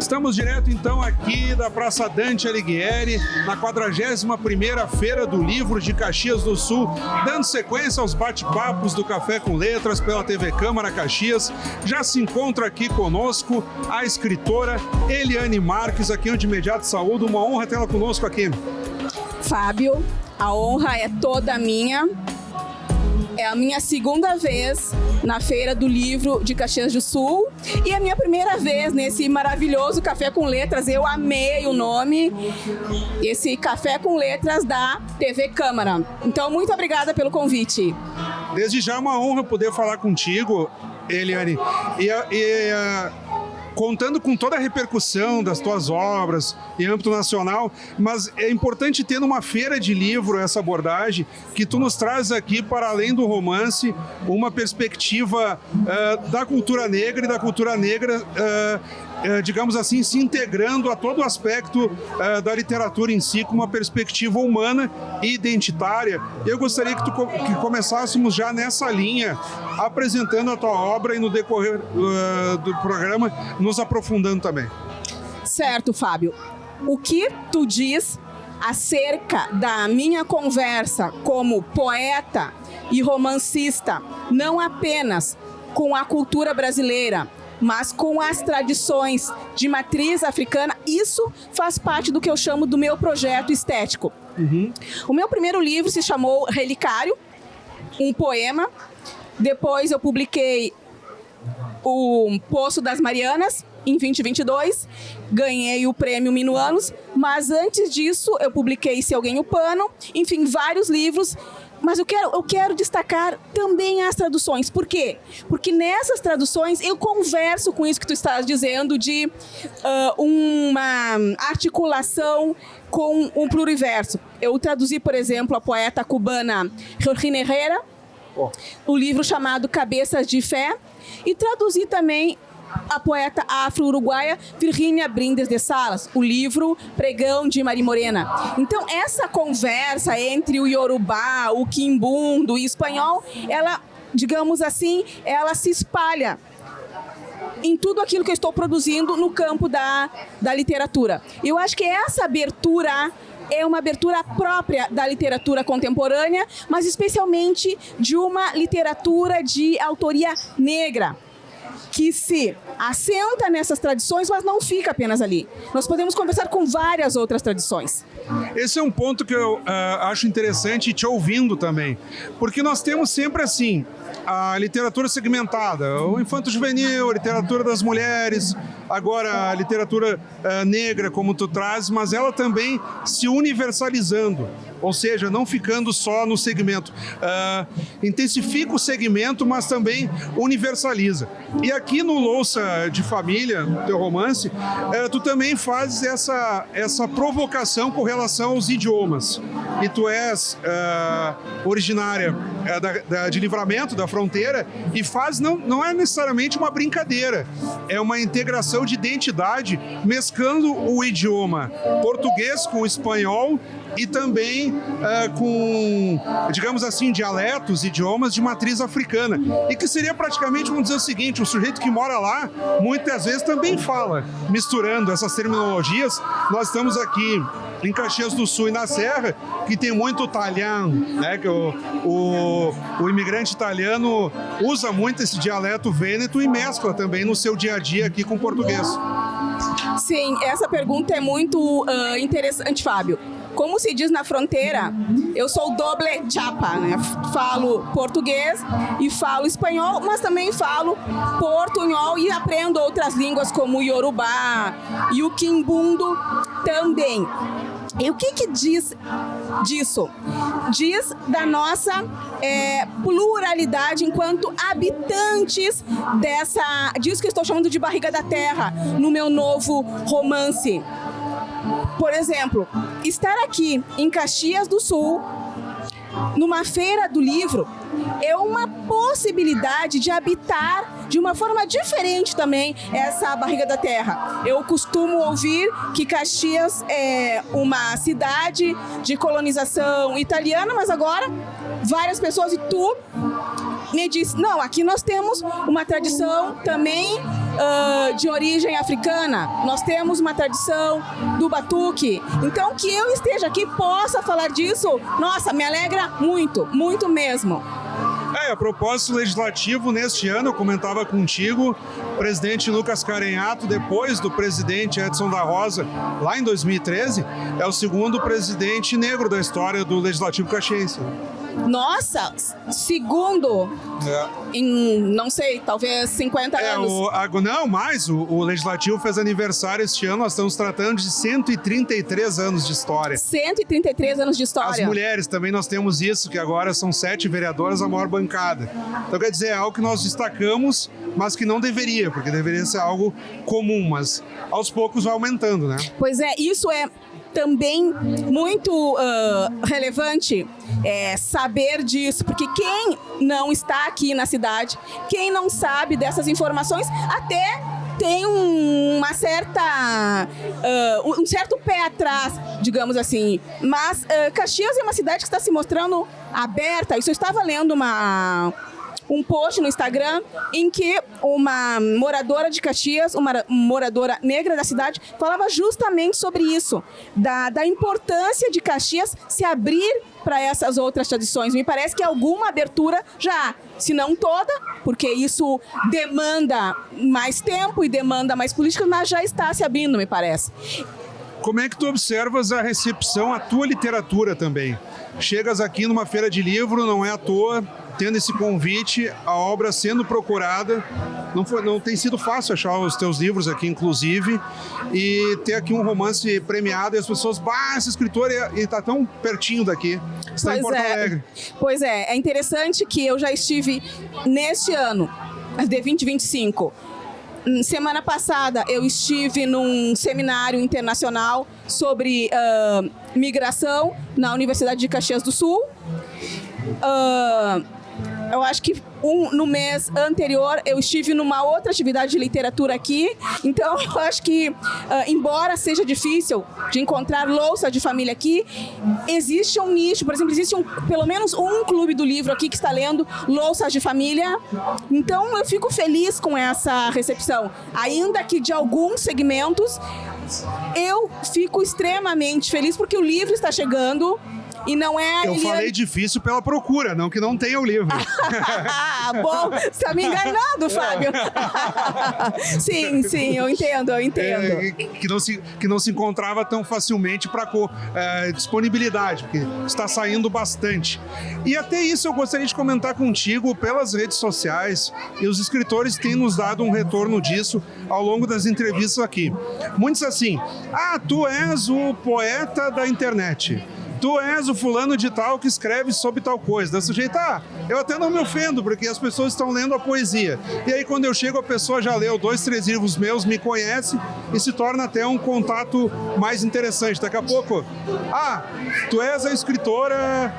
Estamos direto então aqui da Praça Dante Alighieri, na 41ª Feira do Livro de Caxias do Sul, dando sequência aos bate-papos do Café com Letras pela TV Câmara Caxias. Já se encontra aqui conosco a escritora Eliane Marques, aqui eu de imediato saúdo, uma honra tê-la conosco aqui. Fábio, a honra é toda minha. É a minha segunda vez na Feira do Livro de Caxias do Sul e a minha primeira vez nesse maravilhoso Café com Letras. Eu amei o nome, esse Café com Letras da TV Câmara. Então, muito obrigada pelo convite. Desde já é uma honra poder falar contigo, Eliane. Contando com toda a repercussão das tuas obras em âmbito nacional, mas é importante ter numa feira de livro essa abordagem que tu nos traz aqui, para além do romance, uma perspectiva da cultura negra e da cultura negra, digamos assim, se integrando a todo o aspecto da literatura em si, com uma perspectiva humana e identitária. Eu gostaria que começássemos já nessa linha, apresentando a tua obra e no decorrer do programa, nos aprofundando também. Certo, Fábio. O que tu diz acerca da minha conversa como poeta e romancista, não apenas com a cultura brasileira, mas com as tradições de matriz africana, isso faz parte do que eu chamo do meu projeto estético. O meu primeiro livro se chamou Relicário, um poema. Depois eu publiquei o Poço das Marianas, em 2022, ganhei o prêmio Minuanos, mas antes disso eu publiquei Se Alguém o Pano, enfim, vários livros. Mas eu quero destacar também as traduções. Por quê? Porque nessas traduções eu converso com isso que tu estás dizendo de uma articulação com um pluriverso. Eu traduzi, por exemplo, a poeta cubana Georgina Herrera, o livro chamado Cabeças de Fé, e traduzi também a poeta afro-uruguaia Virgínia Brindes de Salas, o livro Pregão de Mari Morena. Então, essa conversa entre o Yorubá, o Quimbundo e o espanhol, ela, digamos assim, ela se espalha em tudo aquilo que eu estou produzindo no campo da literatura. Eu acho que essa abertura é uma abertura própria da literatura contemporânea, mas especialmente de uma literatura de autoria negra, que se assenta nessas tradições, mas não fica apenas ali. Nós podemos conversar com várias outras tradições. Esse é um ponto que eu acho interessante, te ouvindo também, porque nós temos sempre assim, a literatura segmentada, o infanto-juvenil, a literatura das mulheres, agora a literatura negra, como tu traz, mas ela também se universalizando, ou seja, não ficando só no segmento. Intensifica o segmento, mas também universaliza. E aqui no Louça de Família, no teu romance, tu também fazes essa provocação com relação aos idiomas. E tu és originária de Livramento, da fronteira, e não é necessariamente uma brincadeira, é uma integração de identidade, mesclando o idioma português com o espanhol e também com, digamos assim, dialetos, idiomas de matriz africana. E que seria praticamente, vamos dizer o seguinte, o sujeito que mora lá, muitas vezes também fala, misturando essas terminologias. Nós estamos aqui em Caxias do Sul e na Serra, que tem muito italiano, né? Que o imigrante italiano usa muito esse dialeto vêneto e mescla também no seu dia a dia aqui com o português. Sim, essa pergunta é muito interessante, Fábio. Como se diz na fronteira, eu sou doble chapa, né? Falo português e falo espanhol, mas também falo portunhol e aprendo outras línguas como o Yorubá e o Quimbundo também. E o que diz disso? Diz da nossa pluralidade enquanto habitantes disso que eu estou chamando de barriga da terra no meu novo romance. Por exemplo, estar aqui em Caxias do Sul, numa feira do livro, é uma possibilidade de habitar de uma forma diferente também essa barriga da terra. Eu costumo ouvir que Caxias é uma cidade de colonização italiana, mas agora várias pessoas, e tu me disse, não, aqui nós temos uma tradição também de origem africana, nós temos uma tradição do batuque. Então, que eu esteja aqui, possa falar disso, nossa, me alegra muito, muito mesmo. A propósito legislativo, neste ano, eu comentava contigo, o presidente Lucas Carenhato, depois do presidente Edson da Rosa, lá em 2013, é o segundo presidente negro da história do Legislativo caxiense. Nossa, segundo em, não sei, talvez 50 anos. Não, mais, o Legislativo fez aniversário este ano, nós estamos tratando de 133 anos de história. 133 anos de história. As mulheres também nós temos isso, que agora são 7 vereadoras, a maior bancada. Então, quer dizer, é algo que nós destacamos, mas que não deveria, porque deveria ser algo comum, mas aos poucos vai aumentando, né? Pois é, isso é também muito relevante saber disso, porque quem não está aqui na cidade, quem não sabe dessas informações, até tem um certo pé atrás, digamos assim. Mas Caxias é uma cidade que está se mostrando aberta. Isso eu estava lendo um post no Instagram em que uma moradora de Caxias, uma moradora negra da cidade, falava justamente sobre isso, da importância de Caxias se abrir para essas outras tradições. Me parece que alguma abertura já há, se não toda, porque isso demanda mais tempo e demanda mais política, mas já está se abrindo, me parece. Como é que tu observas a recepção à tua literatura também? Chegas aqui numa feira de livro, não é à toa, tendo esse convite, a obra sendo procurada. Não tem sido fácil achar os teus livros aqui, inclusive, e ter aqui um romance premiado e as pessoas, essa escritora está tão pertinho daqui, está em Porto Alegre. Pois é interessante que eu já estive neste ano, de 2025. Semana passada eu estive num seminário internacional sobre migração na Universidade de Caxias do Sul. Eu acho que no mês anterior eu estive numa outra atividade de literatura aqui. Então eu acho que, embora seja difícil de encontrar louça de família aqui, existe um nicho. Por exemplo, existe pelo menos um clube do livro aqui que está lendo louças de família. Então eu fico feliz com essa recepção. Ainda que de alguns segmentos, eu fico extremamente feliz porque o livro está chegando. E não é Eu falei difícil pela procura, não que não tenha o livro. Bom, você está me enganando, Fábio. Sim, eu entendo. Que não se encontrava tão facilmente para disponibilidade, porque está saindo bastante. E até isso eu gostaria de comentar contigo pelas redes sociais, e os escritores têm nos dado um retorno disso ao longo das entrevistas aqui. Muitos assim, tu és o poeta da internet. Tu és o fulano de tal que escreve sobre tal coisa. Da sujeito, eu até não me ofendo, porque as pessoas estão lendo a poesia. E aí, quando eu chego, a pessoa já leu 2, 3 livros meus, me conhece e se torna até um contato mais interessante. Daqui a pouco, tu és a escritora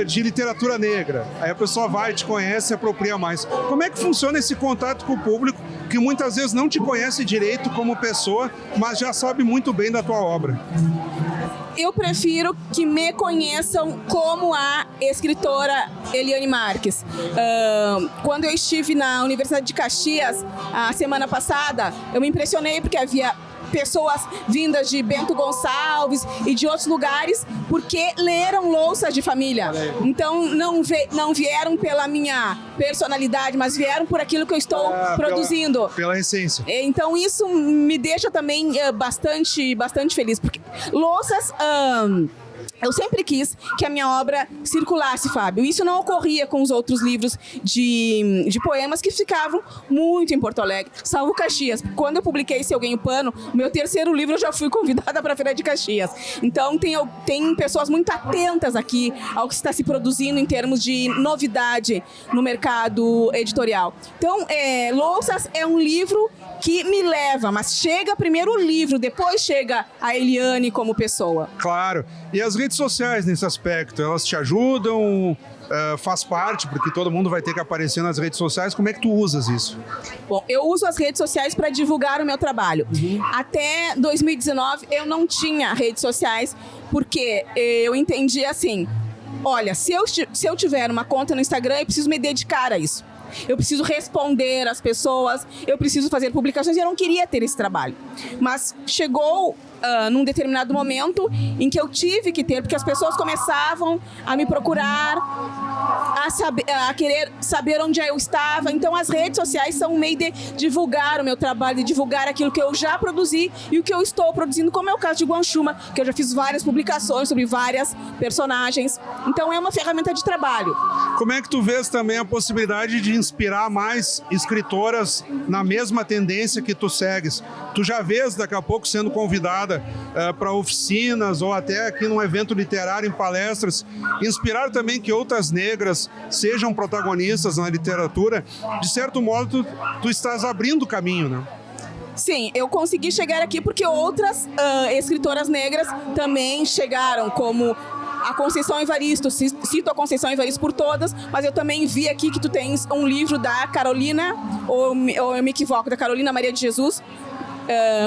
de literatura negra. Aí a pessoa vai, te conhece e apropria mais. Como é que funciona esse contato com o público, que muitas vezes não te conhece direito como pessoa, mas já sabe muito bem da tua obra? Eu prefiro que me conheçam como a escritora Eliane Marques. Quando eu estive na Universidade de Caxias, a semana passada, eu me impressionei porque havia pessoas vindas de Bento Gonçalves e de outros lugares, porque leram louças de família. Então, não vieram pela minha personalidade, mas vieram por aquilo que eu estou produzindo. Pela essência. Então, isso me deixa também bastante feliz, porque louças... Eu sempre quis que a minha obra circulasse, Fábio. Isso não ocorria com os outros livros de poemas que ficavam muito em Porto Alegre, salvo Caxias. Quando eu publiquei Se Eu Ganho Pano, meu terceiro livro, eu já fui convidada para a Feira de Caxias. Então, tem pessoas muito atentas aqui ao que está se produzindo em termos de novidade no mercado editorial. Então, Louças é um livro que me leva, mas chega primeiro o livro, depois chega a Eliane como pessoa. Claro. E as redes sociais nesse aspecto, elas te ajudam? Faz parte, porque todo mundo vai ter que aparecer nas redes sociais. Como é que tu usas isso? Bom, eu uso as redes sociais para divulgar o meu trabalho. Até 2019 eu não tinha redes sociais, porque eu entendi assim, olha, se eu tiver uma conta no Instagram, eu preciso me dedicar a isso. eu preciso responder às pessoas, eu preciso fazer publicações, e eu não queria ter esse trabalho. Mas chegou num determinado momento em que eu tive que ter, porque as pessoas começavam a me procurar, a querer saber onde eu estava. Então as redes sociais são um meio de divulgar o meu trabalho, de divulgar aquilo que eu já produzi e o que eu estou produzindo, como é o caso de Guanchuma, que eu já fiz várias publicações sobre várias personagens. Então é uma ferramenta de trabalho. Como é que tu vês também a possibilidade de inspirar mais escritoras na mesma tendência que tu segues? Tu já vês daqui a pouco sendo convidada para oficinas ou até aqui num evento literário, em palestras, inspirar também que outras negras sejam protagonistas na literatura. De certo modo, tu estás abrindo o caminho, né? Sim, eu consegui chegar aqui porque outras escritoras negras também chegaram, como a Conceição Evaristo. Cito a Conceição Evaristo por todas, mas eu também vi aqui que tu tens um livro da Carolina, ou eu me equivoco, da Carolina Maria de Jesus,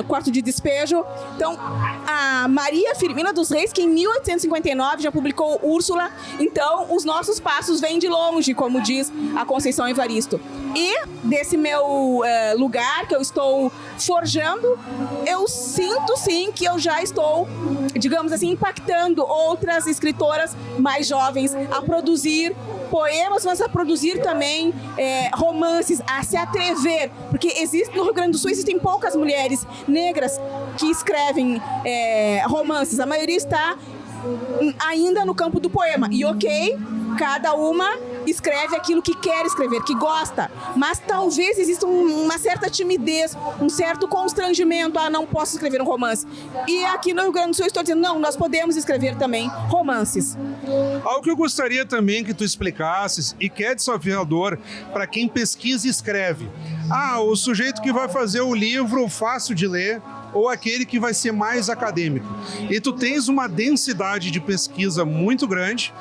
Quarto de Despejo. Então, a Maria Firmina dos Reis, que em 1859 já publicou Úrsula. Então, os nossos passos vêm de longe, como diz a Conceição Evaristo. E desse meu lugar que eu estou forjando, eu sinto sim que eu já estou, digamos assim, impactando outras escritoras mais jovens a produzir poemas, mas a produzir também romances, a se atrever, porque no Rio Grande do Sul existem poucas mulheres negras que escrevem romances. A maioria está ainda no campo do poema. E ok, cada uma escreve aquilo que quer escrever, que gosta, mas talvez exista uma certa timidez, um certo constrangimento. Não posso escrever um romance. E aqui no Rio Grande do Sul eu estou dizendo, não, nós podemos escrever também romances. Algo que eu gostaria também que tu explicasses e que é desafiador para quem pesquisa e escreve. O sujeito que vai fazer o livro fácil de ler ou aquele que vai ser mais acadêmico. E tu tens uma densidade de pesquisa muito grande,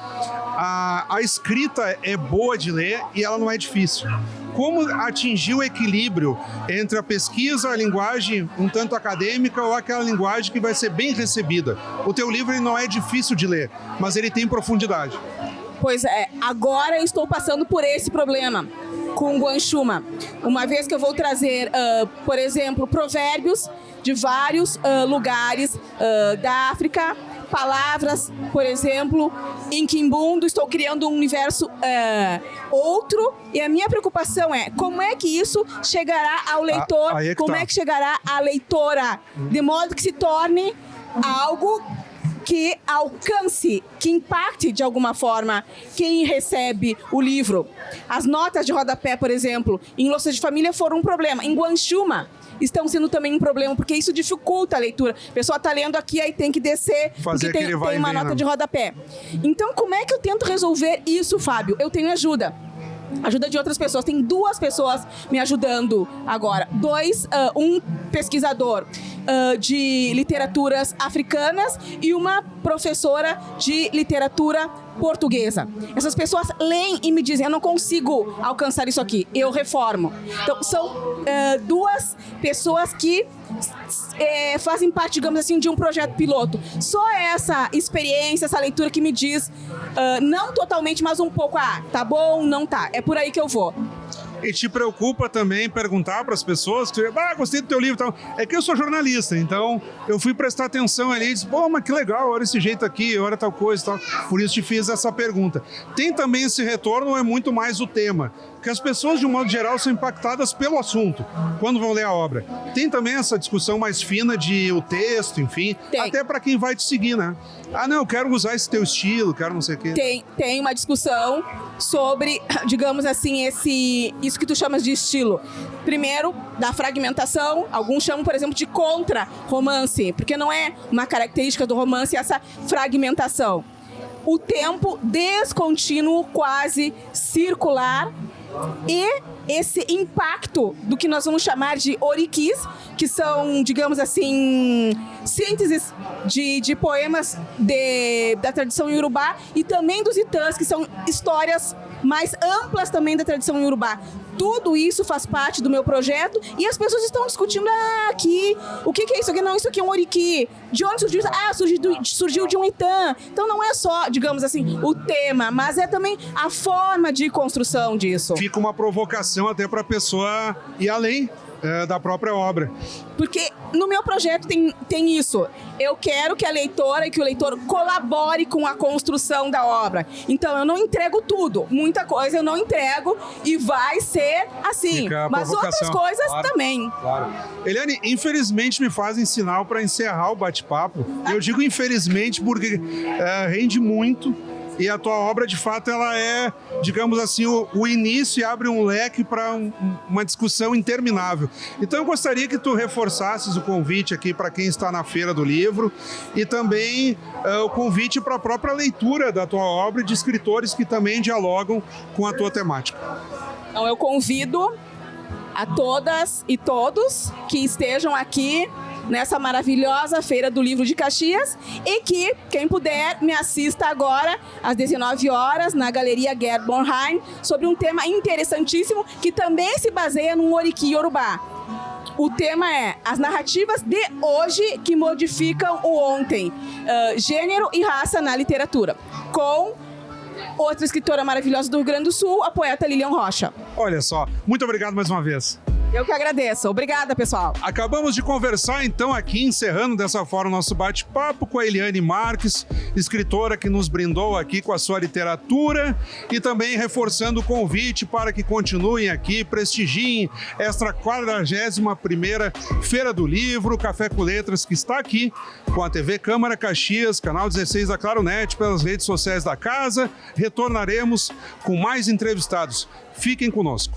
a escrita é boa de ler e ela não é difícil. Como atingir o equilíbrio entre a pesquisa, a linguagem um tanto acadêmica ou aquela linguagem que vai ser bem recebida? O teu livro ele não é difícil de ler, mas ele tem profundidade. Pois é, agora eu estou passando por esse problema com Guanchuma. Uma vez que eu vou trazer, por exemplo, provérbios de vários lugares da África, palavras, por exemplo, em Quimbundo, estou criando um universo outro, e a minha preocupação é como é que isso chegará ao leitor, como é que chegará à leitora, de modo que se torne algo que alcance, que impacte de alguma forma quem recebe o livro. As notas de rodapé, por exemplo, em Louças de Família foram um problema. Em Guanchuma estão sendo também um problema, porque isso dificulta a leitura. A pessoa está lendo aqui, aí tem que descer, porque tem uma nota de rodapé. Então, como é que eu tento resolver isso, Fábio? Eu tenho ajuda de outras pessoas. Tem 2 pessoas me ajudando agora. Um pesquisador de literaturas africanas e uma professora de literatura portuguesa. Essas pessoas leem e me dizem, eu não consigo alcançar isso aqui, eu reformo. Então, são 2 pessoas que fazem parte, digamos assim, de um projeto piloto. Só essa experiência, essa leitura que me diz, não totalmente, mas um pouco, tá bom, não tá, é por aí que eu vou. E te preocupa também perguntar para as pessoas, gostei do teu livro e tal. É que eu sou jornalista, então eu fui prestar atenção ali e disse, mas que legal, olha esse jeito aqui, olha tal coisa e tal. Por isso te fiz essa pergunta. Tem também esse retorno ou é muito mais o tema? Porque as pessoas, de um modo geral, são impactadas pelo assunto, quando vão ler a obra. Tem também essa discussão mais fina de o texto, enfim, até para quem vai te seguir, né? Não, eu quero usar esse teu estilo, quero não sei o quê. Tem uma discussão sobre, digamos assim, isso que tu chamas de estilo. Primeiro, da fragmentação, alguns chamam, por exemplo, de contra-romance, porque não é uma característica do romance essa fragmentação. O tempo descontínuo, quase circular, e esse impacto do que nós vamos chamar de oriquis, que são, digamos assim, sínteses de poemas da tradição iorubá e também dos itãs, que são histórias mais amplas também da tradição iorubá. Tudo isso faz parte do meu projeto e as pessoas estão discutindo aqui, o que é isso aqui? Não, isso aqui é um oriqui. De onde surgiu? Surgiu de um itã. Então não é só, digamos assim, o tema, mas é também a forma de construção disso. Fica uma provocação até para a pessoa ir além da própria obra. Porque no meu projeto tem isso. Eu quero que a leitora e que o leitor colabore com a construção da obra. Então eu não entrego tudo. Muita coisa eu não entrego e vai ser assim. Mas outras coisas também. Claro. Eliane, infelizmente me fazem sinal para encerrar o bate-papo. Eu digo infelizmente porque rende muito. E a tua obra, de fato, ela é, digamos assim, o início e abre um leque para uma discussão interminável. Então, eu gostaria que tu reforçasses o convite aqui para quem está na Feira do Livro e também o convite para a própria leitura da tua obra e de escritores que também dialogam com a tua temática. Então, eu convido a todas e todos que estejam aqui nessa maravilhosa Feira do Livro de Caxias e que, quem puder, me assista agora às 19 horas na Galeria Gerd Bornheim sobre um tema interessantíssimo que também se baseia num oriqui iorubá. O tema é as narrativas de hoje que modificam o ontem, gênero e raça na literatura, com outra escritora maravilhosa do Rio Grande do Sul, a poeta Lilian Rocha. Olha só, muito obrigado mais uma vez. Eu que agradeço. Obrigada, pessoal. Acabamos de conversar, então, aqui, encerrando dessa forma o nosso bate-papo com a Eliane Marques, escritora que nos brindou aqui com a sua literatura e também reforçando o convite para que continuem aqui, prestigiem esta 41ª Feira do Livro, Café com Letras, que está aqui com a TV Câmara Caxias, canal 16 da Claronet, pelas redes sociais da casa. Retornaremos com mais entrevistados. Fiquem conosco.